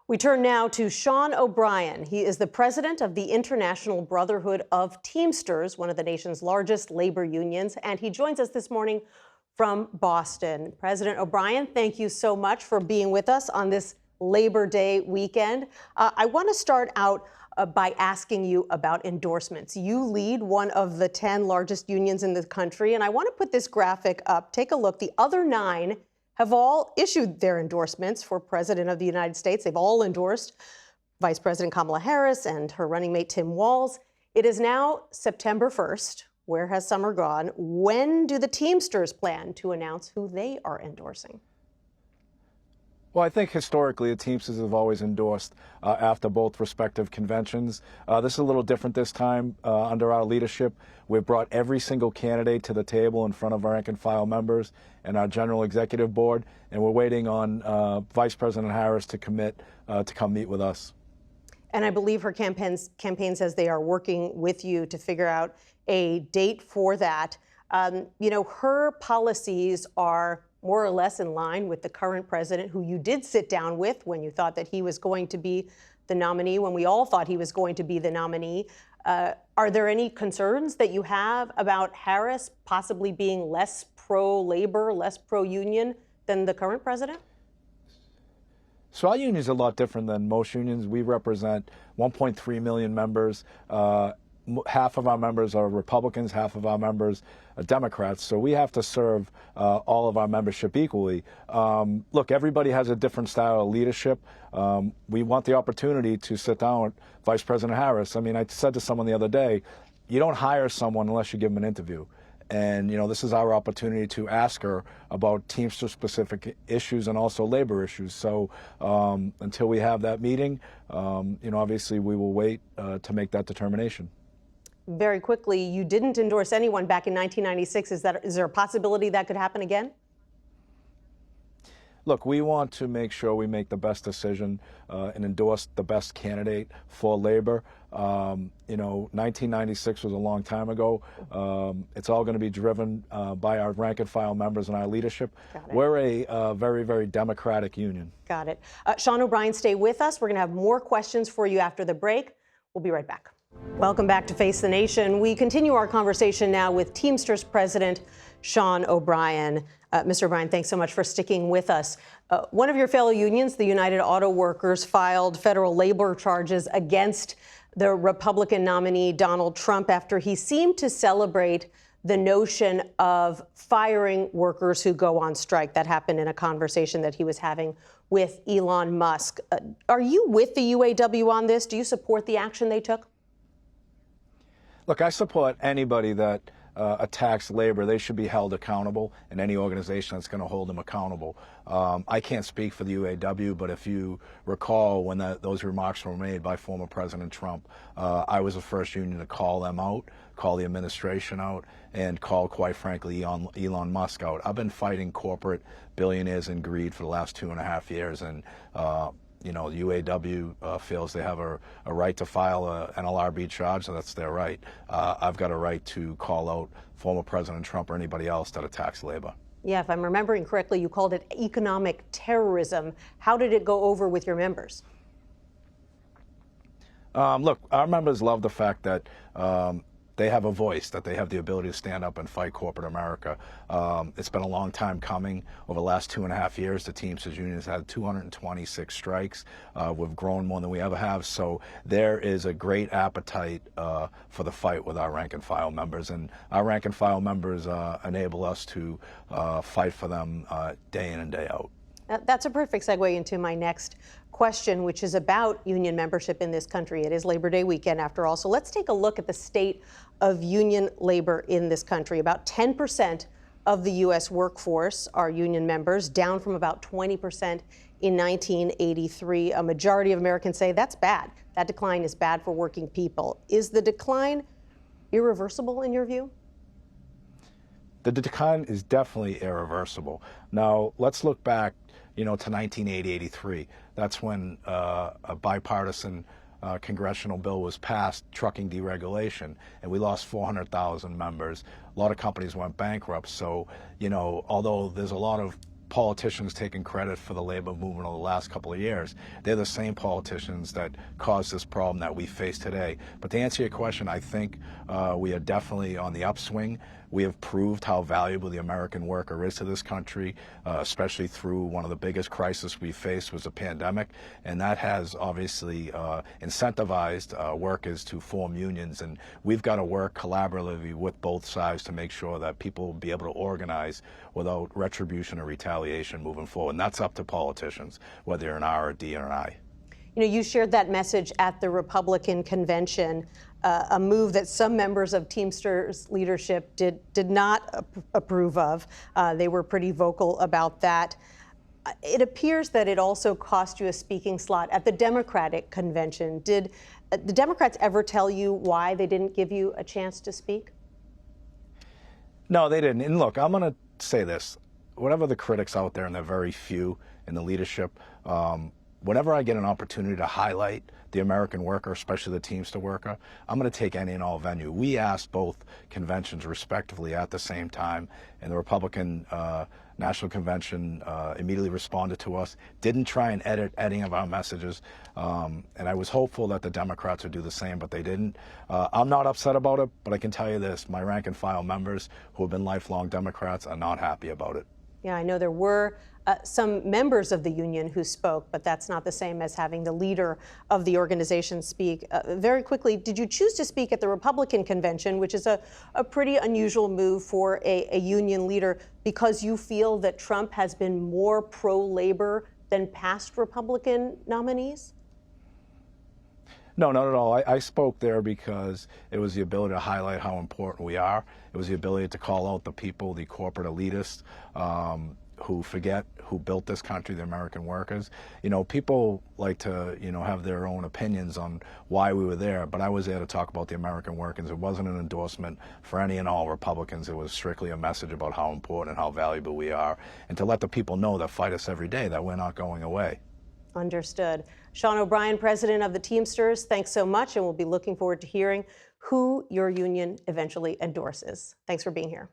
We turn now to Sean O'Brien. He is the president of the International Brotherhood of Teamsters, one of the nation's largest labor unions, and he joins us this morning from Boston. President O'Brien, thank you so much for being with us on this Labor Day weekend. I want to start out by asking you about endorsements. You lead one of the 10 largest unions in the country, and I want to put this graphic up. Take a look. The other 9 have all issued their endorsements for President of the United States. They've all endorsed Vice President Kamala Harris and her running mate Tim Walz. It is now September 1st. Where has summer gone? When do the Teamsters plan to announce who they are endorsing? Well, I think historically the Teamsters have always endorsed after both respective conventions. This is a little different this time under our leadership. We've brought every single candidate to the table in front of our rank and file members and our general executive board, and we're waiting on Vice President Harris to commit to come meet with us. And I believe her campaign says they are working with you to figure out a date for that. You know, her policies are more or less in line with the current president, who you did sit down with when you thought that he was going to be the nominee, when we all thought he was going to be the nominee. Are there any concerns that you have about Harris possibly being less pro-labor, less pro-union than the current president? So our union is a lot different than most unions. We represent 1.3 million members. Half of our members are Republicans, half of our members are Democrats, so we have to serve all of our membership equally. Look, everybody has a different style of leadership. We want the opportunity to sit down with Vice President Harris. I mean, I said to someone the other day, you don't hire someone unless you give them an interview. And, you know, this is our opportunity to ask her about Teamster-specific issues and also labor issues. So until we have that meeting, you know, obviously we will wait to make that determination. Very quickly, you didn't endorse anyone back in 1996. Is there a possibility that could happen again? Look, we want to make sure we make the best decision and endorse the best candidate for labor. You know, 1996 was a long time ago. It's all going to be driven by our rank and file members and our leadership. We're a very, very democratic union. Got it. Sean O'Brien, stay with us. We're going to have more questions for you after the break. We'll be right back. Welcome back to Face the Nation. We continue our conversation now with Teamsters President Sean O'Brien. Mr. O'Brien, thanks so much for sticking with us. One of your fellow unions, the United Auto Workers, filed federal labor charges against the Republican nominee Donald Trump after he seemed to celebrate the notion of firing workers who go on strike. That happened in a conversation that he was having with Elon Musk. Are you with the UAW on this? Do you support the action they took? Look, I support anybody that attacks labor. They should be held accountable, and any organization that's going to hold them accountable. I can't speak for the UAW, but if you recall when those remarks were made by former President Trump, I was the first union to call them out, call the administration out, and call, quite frankly, Elon Musk out. I've been fighting corporate billionaires and greed for the last 2.5 years, and you know, the UAW feels they have a right to file an NLRB charge, so that's their right. I've got a right to call out former President Trump or anybody else that attacks labor. Yeah, if I'm remembering correctly, you called it economic terrorism. How did it go over with your members? Look, our members love the fact that they have a voice, that they have the ability to stand up and fight corporate America. It's been a long time coming. Over the last 2.5 years, the Teamsters Union has had 226 strikes. We've grown more than we ever have. So there is a great appetite for the fight with our rank and file members. And our rank and file members enable us to fight for them day in and day out. That's a perfect segue into my next question, which is about union membership in this country. It is Labor Day weekend, after all. So let's take a look at the state of union labor in this country. About 10% of the U.S. workforce are union members, down from about 20% in 1983. A majority of Americans say that's bad. That decline is bad for working people. Is the decline irreversible in your view? The decline is definitely irreversible. Now, let's look back, you know, to 1983. That's when a bipartisan congressional bill was passed, trucking deregulation, and we lost 400,000 members. A lot of companies went bankrupt. So, you know, although there's a lot of politicians taking credit for the labor movement over the last couple of years. They're the same politicians that caused this problem that we face today. But to answer your question, I think we are definitely on the upswing. We have proved how valuable the American worker is to this country, especially through one of the biggest crises we faced was a pandemic, and that has obviously incentivized workers to form unions, and we've got to work collaboratively with both sides to make sure that people will be able to organize without retribution or retaliation moving forward, and that's up to politicians, whether you're an R, or D, or an I. You know, you shared that message at the Republican convention, a move that some members of Teamsters leadership did not approve of. They were pretty vocal about that. It appears that it also cost you a speaking slot at the Democratic convention. Did the Democrats ever tell you why they didn't give you a chance to speak? No, they didn't. And look, I'm going to say this. Whatever the critics out there, and they're very few in the leadership, whenever I get an opportunity to highlight the American worker, especially the Teamster worker, I'm going to take any and all venue. We asked both conventions respectively at the same time, and the Republican National Convention immediately responded to us, didn't try and edit any of our messages, and I was hopeful that the Democrats would do the same, but they didn't. I'm not upset about it, but I can tell you this, my rank and file members who have been lifelong Democrats are not happy about it. Yeah, I know there were some members of the union who spoke, but that's not the same as having the leader of the organization speak. Very quickly, did you choose to speak at the Republican convention, which is a pretty unusual move for a union leader, because you feel that Trump has been more pro-labor than past Republican nominees? No, not at all. I spoke there because it was the ability to highlight how important we are. It was the ability to call out the people, the corporate elitists, who forget who built this country, the American workers. You know, people like to, have their own opinions on why we were there, but I was there to talk about the American workers. It wasn't an endorsement for any and all Republicans. It was strictly a message about how important and how valuable we are, and to let the people know that fight us every day that we're not going away. Understood. Sean OBrien, president of the Teamsters, thanks so much, and we'll be looking forward to hearing who your union eventually endorses. Thanks for being here.